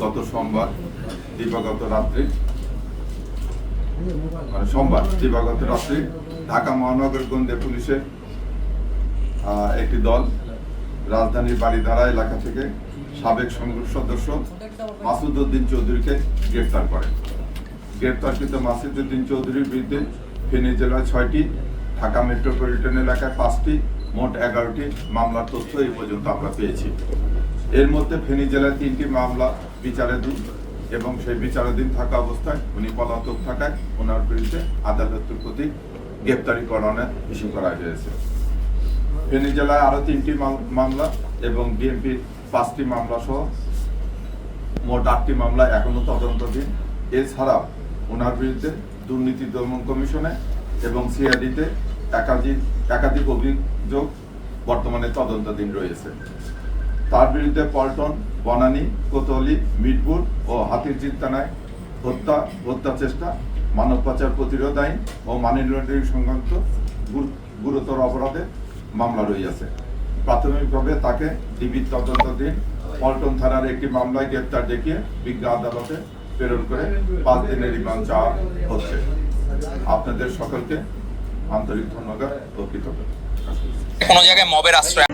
গত সোমবার দিবাগত রাত্রি দিবাগত রাত্রি ঢাকা মহানগর গোয়েন্দা পুলিশের একটি দল রাজধানীর বাড়িধারা এলাকা থেকে সাবেক সংসদ সদস্য মাসুদ উদ্দিন চৌধুরীকে গ্রেফতার করে। গ্রেফতারকৃত মাসুদ উদ্দিন চৌধুরীর বিরুদ্ধে ফেনী জেলায় 6টি, ঢাকা মেট্রোপলিটন এলাকায় 5টি, মোট 11টি মামলার তথ্য এই পর্যন্ত আমরা পেয়েছি। এর মধ্যে ফেনী জেলায় 3টি মামলা বিচারাধীন এবং সেই বিচারাধীন থাকা অবস্থায় উনি পলাতক থাকায় ওনার বিরুদ্ধে আদালতের প্রতি গ্রেপ্তারি পরোয়ানা ইস্যু করা হয়েছে। ফেনী জেলায় আরো 3টি মামলা এবং বিএনপির 5টি মামলা সহ মোট 8টি মামলা এখনো তদন্তাধীন। এছাড়াও ওনার বিরুদ্ধে দুর্নীতি দমন কমিশনে এবং সিআইডিতে একাধিক অভিযোগ বর্তমানে তদন্তাধীন রয়েছে। তার বিরুদ্ধে পল্টন, বনানী, কোতোয়ালি, মিরপুর ও হাতিরঝিল থানায় হত্যা চেষ্টা, মানব পাচার প্রতিরোধ আইন ও মানি লন্ডারিং সংক্রান্ত গুরুতর অপরাধে মামলা রয়েছে। প্রাথমিকভাবে তাকে ডিবির তদন্তাধীন পল্টন থানার একটি মামলায় গ্রেপ্তার দেখিয়ে বিজ্ঞ আদালতে প্রেরণ করে 5 দিনের রিমান্ড চাওয়া হচ্ছে। আপনাদের সকলকে আন্তরিক ধন্যবাদ ও কৃতজ্ঞতা। কোনো জায়গায় মবের আশ্রয়